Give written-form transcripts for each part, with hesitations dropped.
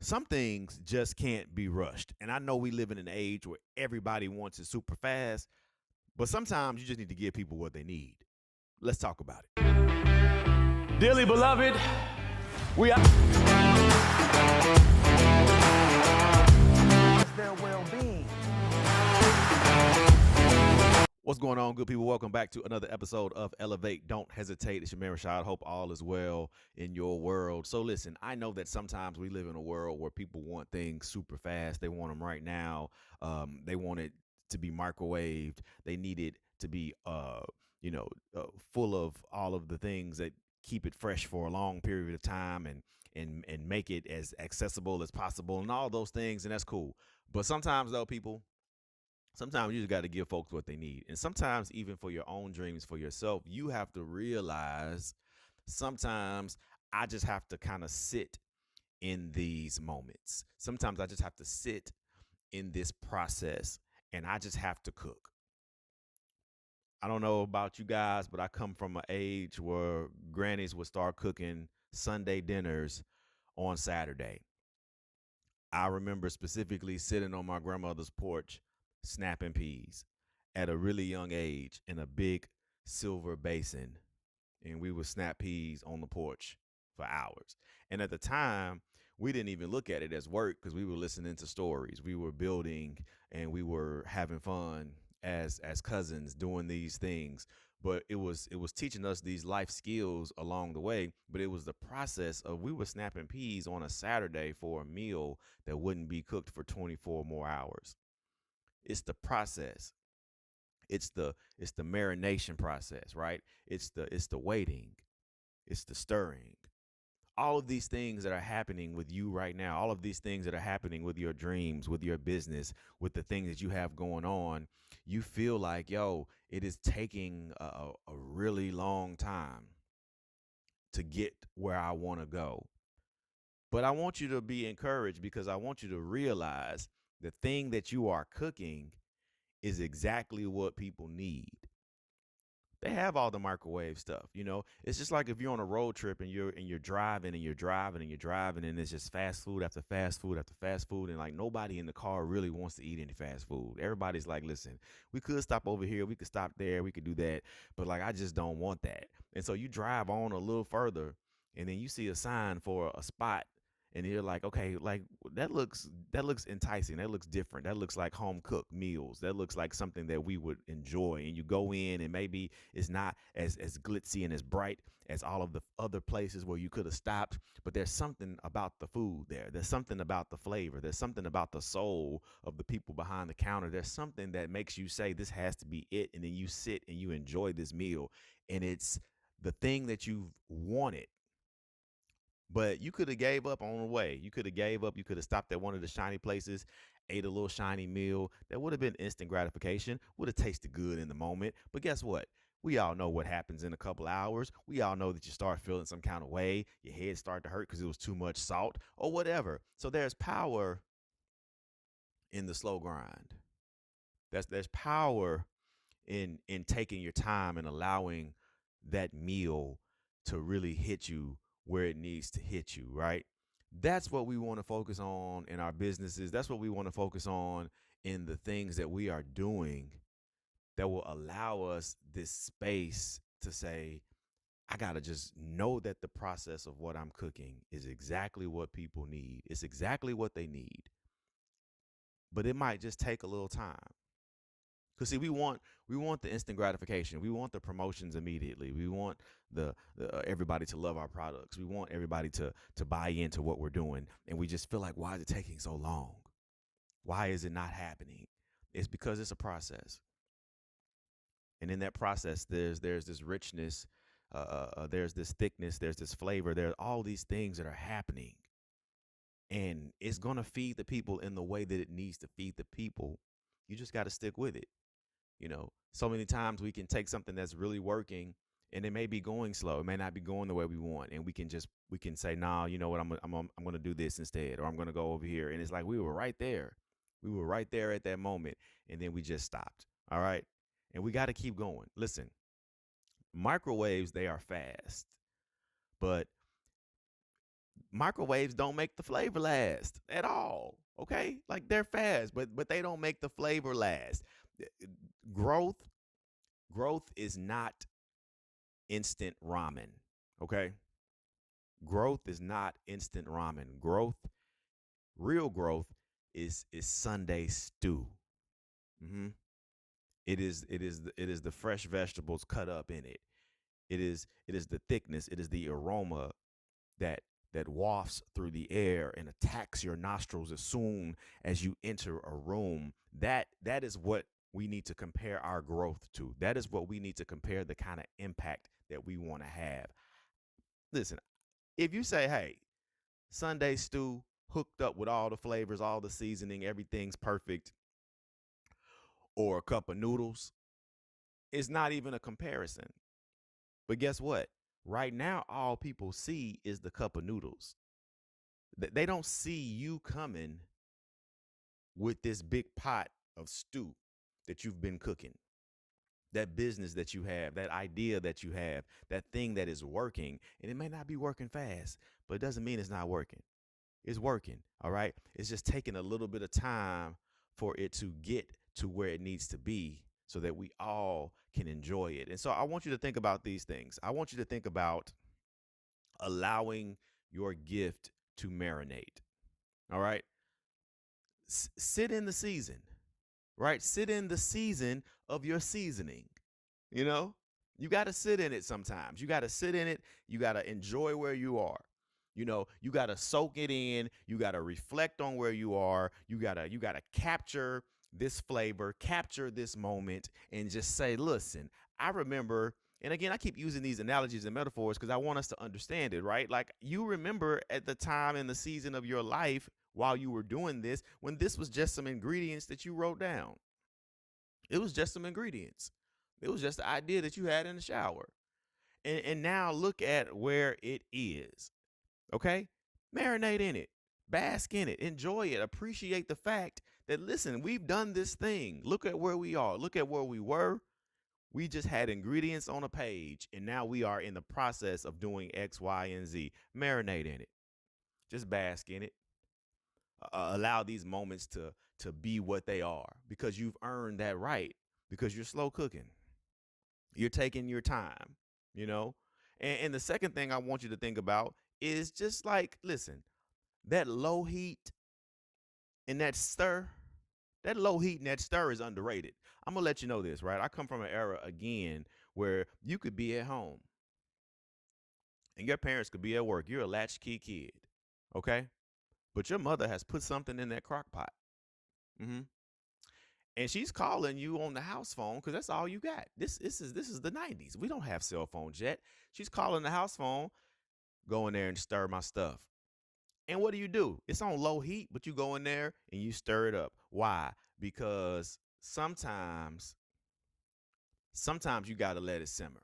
some things just can't be rushed. And I know we live in an age where everybody wants it super fast, but sometimes you just need to give people what they need. Let's talk about it. Dearly beloved, we are their well-being. What's going on, good people? Welcome back to another episode of Elevate. Don't hesitate. It's your man Rashad. Hope all is well in your world. So listen, I know that sometimes we live in a world where people want things super fast. They want them right now. They want it to be microwaved. They need it to be, full of all of the things that keep it fresh for a long period of time and make it as accessible as possible and all those things. And that's cool. But sometimes though, people, sometimes you just got to give folks what they need. And sometimes, even for your own dreams, for yourself, you have to realize sometimes I just have to kind of sit in these moments. Sometimes I just have to sit in this process and I just have to cook. I don't know about you guys, but I come from an age where grannies would start cooking Sunday dinners on Saturday. I remember specifically sitting on my grandmother's porch snapping peas at a really young age in a big silver basin. And we would snap peas on the porch for hours. And at the time, we didn't even look at it as work because we were listening to stories. We were building and we were having fun as cousins doing these things. But it was teaching us these life skills along the way. But it was the process of we were snapping peas on a Saturday for a meal that wouldn't be cooked for 24 more hours. It's the process. It's the marination process, right? It's the waiting. It's the stirring. All of these things that are happening with you right now, all of these things that are happening with your dreams, with your business, with the things that you have going on, you feel like, yo, it is taking a really long time to get where I want to go. But I want you to be encouraged because I want you to realize the thing that you are cooking is exactly what people need. They have all the microwave stuff, you know. It's just like if you're on a road trip and you're driving and you're driving and you're driving and it's just fast food after fast food after fast food and like nobody in the car really wants to eat any fast food. Everybody's like, listen, we could stop over here, we could stop there, we could do that, but like I just don't want that. And so you drive on a little further and then you see a sign for a spot and you're like, okay, like that looks enticing. That looks different. That looks like home cooked meals. That looks like something that we would enjoy. And you go in, and maybe it's not as glitzy and as bright as all of the other places where you could have stopped. But there's something about the food there. There's something about the flavor. There's something about the soul of the people behind the counter. There's something that makes you say this has to be it, and then you sit and you enjoy this meal, and it's the thing that you've wanted, but you could have gave up on the way. You could have gave up. You could have stopped at one of the shiny places, ate a little shiny meal. That would have been instant gratification. Would have tasted good in the moment. But guess what? We all know what happens in a couple hours. We all know that you start feeling some kind of way. Your head start to hurt because it was too much salt or whatever. So there's power in the slow grind. There's power in taking your time and allowing that meal to really hit you where it needs to hit you, right? That's what we want to focus on in our businesses. That's what we want to focus on in the things that we are doing that will allow us this space to say, I got to just know that the process of what I'm cooking is exactly what people need. It's exactly what they need. But it might just take a little time. Because see, we want the instant gratification. We want the promotions immediately. We want the everybody to love our products. We want everybody to buy into what we're doing, and we just feel like, why is it taking so long? Why is it not happening? It's because it's a process, and in that process, there's this richness, there's this thickness, there's this flavor, there are all these things that are happening, and it's gonna feed the people in the way that it needs to feed the people. You just got to stick with it. So many times we can take something that's really working and it may be going slow. It may not be going the way we want. And we can say, nah, you know what? I'm going to do this instead, or I'm going to go over here. And it's like, we were right there. We were right there at that moment. And then we just stopped. All right. And we got to keep going. Listen, microwaves, they are fast, but Microwaves don't make the flavor last at all. Okay, like they're fast, but they don't make the flavor last. Growth growth is not instant ramen. Okay, growth is not instant ramen. Real growth is Sunday stew. hmm it is the fresh vegetables cut up in it. It is the thickness. It is the aroma that that wafts through the air and attacks your nostrils as soon as you enter a room. That is what we need to compare our growth to. That is what we need to compare the kind of impact that we want to have. Listen, if you say, "Hey, Sunday stew hooked up with all the flavors, all the seasoning, everything's perfect," or a cup of noodles, it's not even a comparison. But guess what? Right now, all people see is the cup of noodles. They don't see you coming with this big pot of stew that you've been cooking, that business that you have, that idea that you have, that thing that is working. And it may not be working fast, but it doesn't mean it's not working. It's working. All right. It's just taking a little bit of time for it to get to where it needs to be so that we all can enjoy it. And so I want you to think about these things. I want you to think about allowing your gift to marinate. All right. Sit in the season, right? Sit in the season of your seasoning. You know, you got to sit in it sometimes. You got to sit in it. You got to enjoy where you are. You got to soak it in. You got to reflect on where you are. You got to capture this flavor, capture this moment, and just say, listen, I remember. And again, I keep using these analogies and metaphors because I want us to understand it, right? Like you remember at the time in the season of your life while you were doing this, when this was just some ingredients that you wrote down. It was just some ingredients. It was just the idea that you had in the shower. And now look at where it is. Okay? Marinate in it. Bask in it. Enjoy it. Appreciate the fact that, listen, we've done this thing. Look at where we are. Look at where we were. We just had ingredients on a page, and now we are in the process of doing X, Y, and Z. Marinate in it. Just bask in it. Allow these moments to be what they are because you've earned that right because you're slow cooking. You're taking your time, you know? And the second thing I want you to think about is just like, listen, that low heat and that low heat and that stir is underrated. I'm going to let you know this, right? I come from an era, again, where you could be at home and your parents could be at work. You're a latchkey kid, okay? But your mother has put something in that crock pot. Mm-hmm. And she's calling you on the house phone because that's all you got. This is the 90s. We don't have cell phones yet. She's calling the house phone. Go in there and stir my stuff. And what do? It's on low heat, but you go in there and you stir it up. Why? Because sometimes you got to let it simmer.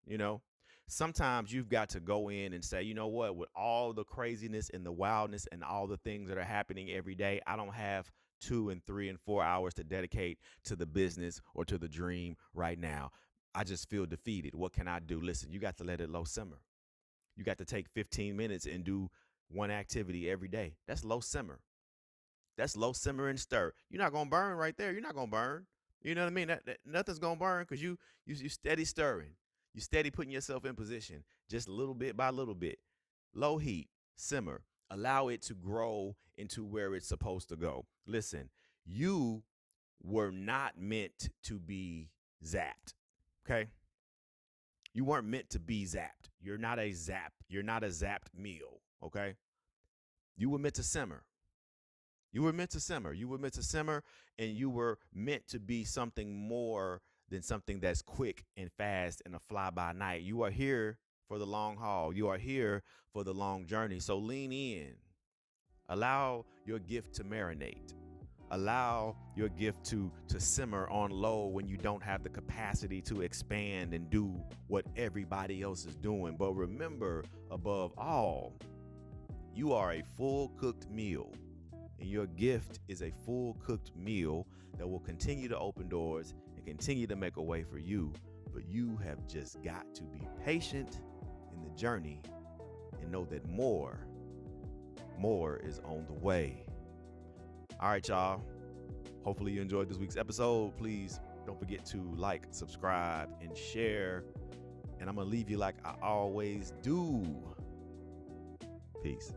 You know, sometimes you've got to go in and say, you know what, with all the craziness and the wildness and all the things that are happening every day, I don't have 2 and 3 and 4 hours to dedicate to the business or to the dream right now. I just feel defeated. What can I do? Listen, you got to let it low simmer. You got to take 15 minutes and do one activity every day. That's low simmer. That's low simmer and stir. You're not gonna burn right there. You're not gonna burn. You know what I mean? That nothing's gonna burn because you steady stirring. You steady putting yourself in position, just little bit by little bit. Low heat, simmer. Allow it to grow into where it's supposed to go. Listen, you were not meant to be zapped. Okay? You weren't meant to be zapped. You're not a zap. You're not a zapped meal. Okay? You were meant to simmer. You were meant to simmer. You were meant to simmer, and you were meant to be something more than something that's quick and fast and a fly by night. You are here for the long haul. You are here for the long journey. So lean in. Allow your gift to marinate. Allow your gift to simmer on low when you don't have the capacity to expand and do what everybody else is doing. But remember, above all, you are a full cooked meal. And your gift is a full cooked meal that will continue to open doors and continue to make a way for you. But you have just got to be patient in the journey and know that more more is on the way. All right, y'all. Hopefully you enjoyed this week's episode. Please don't forget to like, subscribe, and share. And I'm going to leave you like I always do. Peace.